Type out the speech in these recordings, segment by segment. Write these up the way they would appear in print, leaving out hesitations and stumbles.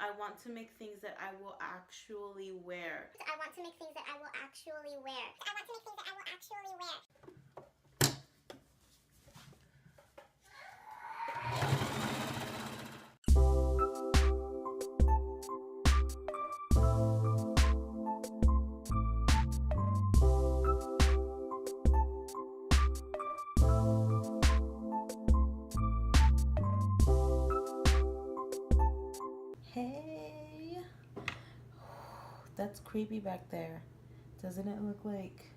I want to make things that I will actually wear. I want to make things that I will actually wear. I want to make things that I will actually wear. Hey, that's creepy back there. Doesn't it look like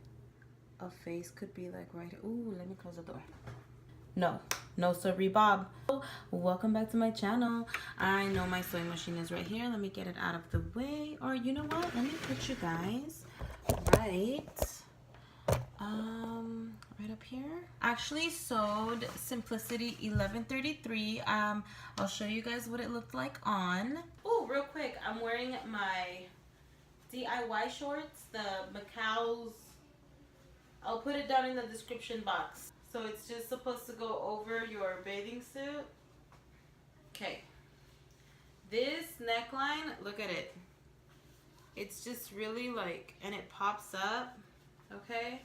a face could be like right here? Ooh, let me close the door. No sorry, Bob. Welcome back to my channel. I know my sewing machine is right here. Let me get it out of the way. Or you know what? Let me put you guys right right up here. Actually sewed Simplicity 1133. I'll show you guys what it looked like on. Oh, real quick, I'm wearing my DIY shorts, the McCalls. I'll put it down in the description box. So it's just supposed to go over your bathing suit. Okay. This neckline, look at it. It's just really like, and it pops up. Okay.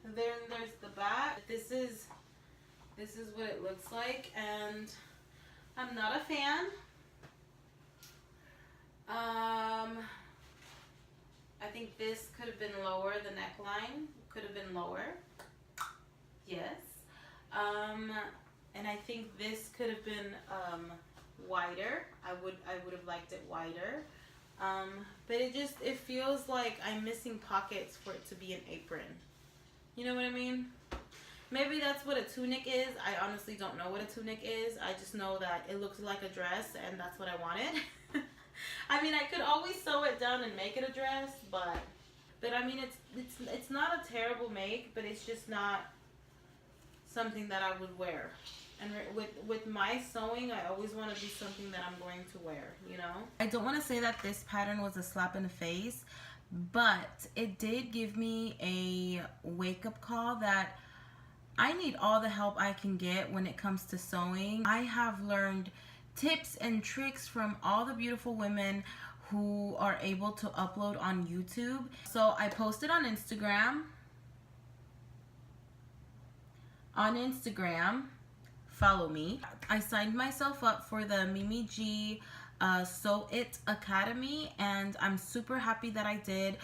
And then there's the back. This is what it looks like, and I'm not a fan. I think this could have been lower. The neckline could have been lower. Yes. And I think this could have been wider. I would have liked it wider. But it feels like I'm missing pockets for it to be an apron. You know what I mean? Maybe that's what a tunic is. I honestly don't know what a tunic is. I just know that it looks like a dress, and that's what I wanted. I mean, I could always sew it down and make it a dress, but I mean, it's not a terrible make, but it's just not something that I would wear. And with my sewing, I always want to do something that I'm going to wear, you know? I don't want to say that this pattern was a slap in the face, but it did give me a wake-up call that I need all the help I can get when it comes to sewing. I have learned tips and tricks from all the beautiful women who are able to upload on YouTube. So I posted on Instagram. Follow me. I signed myself up for the Mimig SEWITACADEMY, and I'm super happy that I did.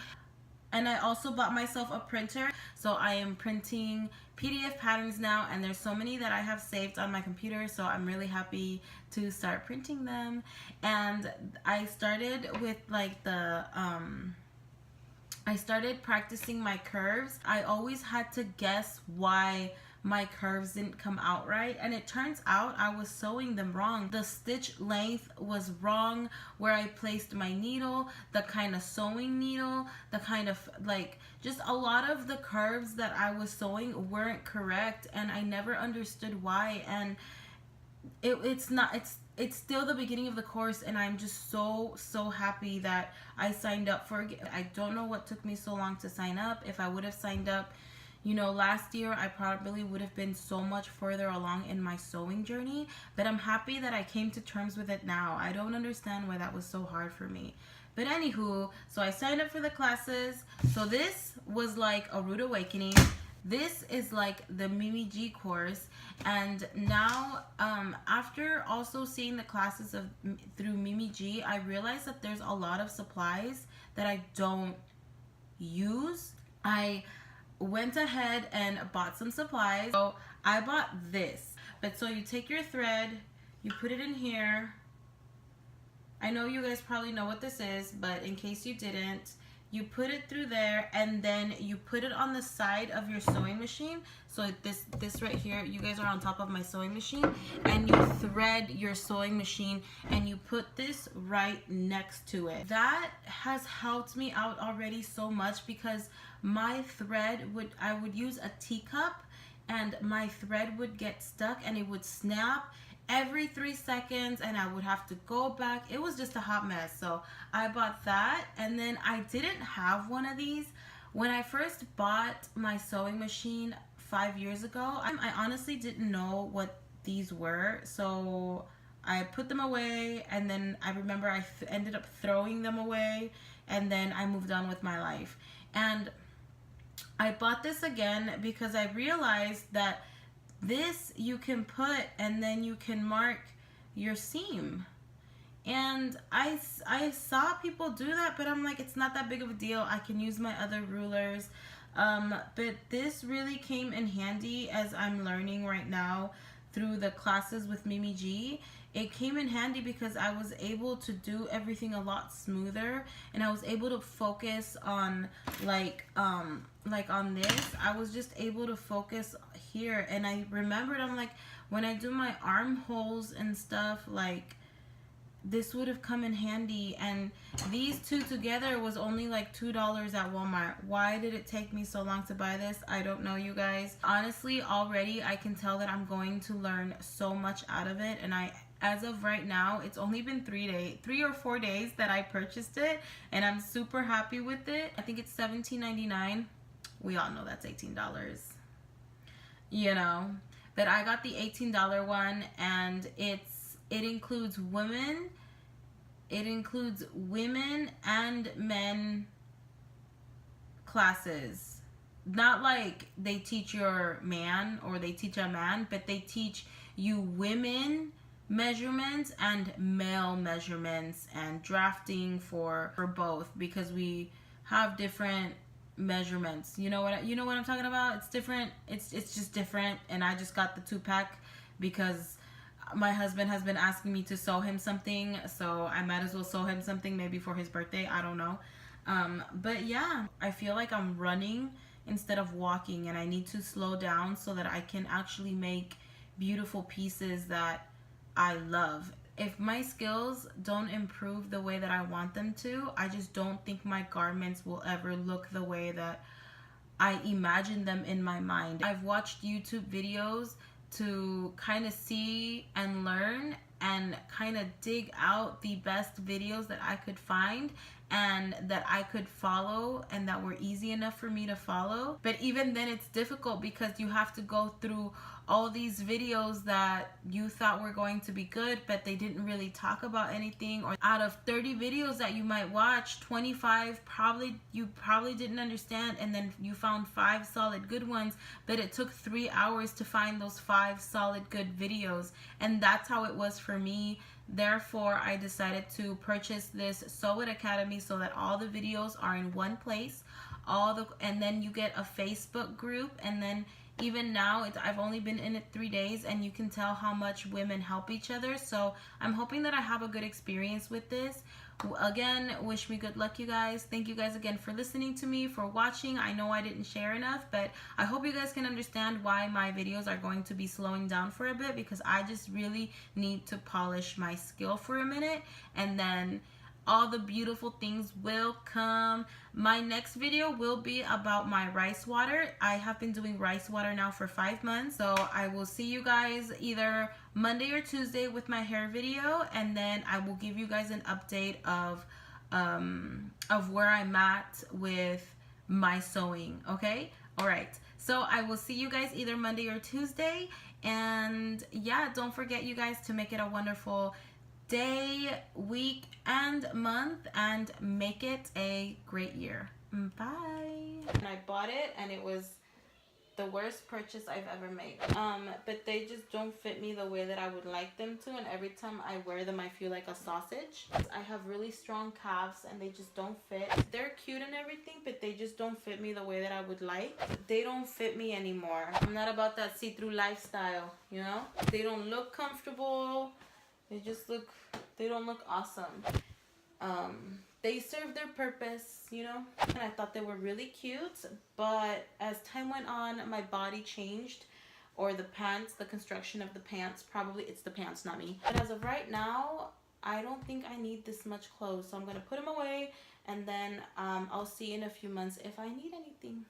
And I also bought myself a printer, so I am printing PDF patterns now, and there's so many that I have saved on my computer, so I'm really happy to start printing them. And I started with like the I started practicing my curves. I always had to guess why my curves didn't come out right, and it turns out I was sewing them wrong. The stitch length was wrong, where I placed my needle, the kind of sewing needle, the kind of like just a lot of the curves that I was sewing weren't correct, and I never understood why. And it's still the beginning of the course, and I'm just so happy that I signed up for it. I don't know what took me so long to sign up. If I would have signed up, you know, last year, I probably would have been so much further along in my sewing journey, but I'm happy that I came to terms with it now. I don't understand why that was so hard for me. But anywho, so I signed up for the classes. So this was like a rude awakening. This is like the Mimig course, and now after also seeing the classes through Mimig, I realized that there's a lot of supplies that I don't use. I went ahead and bought some supplies. So I bought this. But so you take your thread, you put it in here. I know you guys probably know what this is, but in case you didn't, you put it through there, and then you put it on the side of your sewing machine. So this right here, you guys are on top of my sewing machine, and you thread your sewing machine, and you put this right next to it. That has helped me out already so much, because my thread I would use a teacup, and my thread would get stuck and it would snap every 3 seconds, and I would have to go back. It was just a hot mess. So I bought that, and then I didn't have one of these. When I first bought my sewing machine 5 years ago, I honestly didn't know what these were. So I put them away, and then I remember I ended up throwing them away, and then I moved on with my life. And I bought this again because I realized that this you can put and then you can mark your seam. And I saw people do that, but I'm like, it's not that big of a deal. I can use my other rulers. But this really came in handy as I'm learning right now through the classes with Mimig. It came in handy because I was able to do everything a lot smoother, and I was able to focus on like on this. I was just able to focus here, and I remembered, I'm like, when I do my armholes and stuff, like, this would have come in handy. And these two together was only like $2 at Walmart. Why did it take me so long to buy this? I don't know, you guys. Honestly, already I can tell that I'm going to learn so much out of it, and as of right now, it's only been 3 or 4 days that I purchased it, and I'm super happy with it. I think it's $17.99. We all know that's $18, you know. But I got the $18 one, and it includes women. It includes women and men classes. Not like they teach your man or they teach a man, but they teach you women measurements and male measurements and drafting for both, because we have different measurements. You know what I'm talking about? It's different. It's just different. And I just got the 2-pack because my husband has been asking me to sew him something, so I might as well sew him something, maybe for his birthday. I don't know. But yeah, I feel like I'm running instead of walking, and I need to slow down so that I can actually make beautiful pieces that I love. If my skills don't improve the way that I want them to, I just don't think my garments will ever look the way that I imagine them in my mind. I've watched YouTube videos to kind of see and learn and kind of dig out the best videos that I could find and that I could follow and that were easy enough for me to follow. But even then, it's difficult because you have to go through all these videos that you thought were going to be good, but they didn't really talk about anything. Or out of 30 videos that you might watch, 25 you probably didn't understand, and then you found 5 solid good ones, but it took 3 hours to find those 5 solid good videos. And that's how it was for me. Therefore, I decided to purchase this SEWITACADEMY so that all the videos are in one place. And then you get a Facebook group, and then even now, I've only been in it 3 days, and you can tell how much women help each other. So I'm hoping that I have a good experience with this. Again, wish me good luck, you guys. Thank you guys again for listening to me, for watching. I know I didn't share enough, but I hope you guys can understand why my videos are going to be slowing down for a bit, because I just really need to polish my skill for a minute, and then all the beautiful things will come. My next video will be about my rice water. I have been doing rice water now for 5 months. So I will see you guys either Monday or Tuesday with my hair video, and then I will give you guys an update of where I'm at with my sewing. Okay? All right. So I will see you guys either Monday or Tuesday. And yeah, don't forget, you guys, to make it a wonderful day, week, and month, and make it a great year. Bye. And I bought it, and it was the worst purchase I've ever made. But they just don't fit me the way that I would like them to, and every time I wear them, I feel like a sausage. I have really strong calves, and they just don't fit. They're cute and everything, but they just don't fit me the way that I would like. They don't fit me anymore. I'm not about that see-through lifestyle, you know? They don't look comfortable. They don't look awesome. They serve their purpose, you know, and I thought they were really cute, but as time went on, my body changed, or the pants, the construction of the pants, probably it's the pants, not me. But as of right now, I don't think I need this much clothes, so I'm gonna put them away, and then I'll see in a few months if I need anything.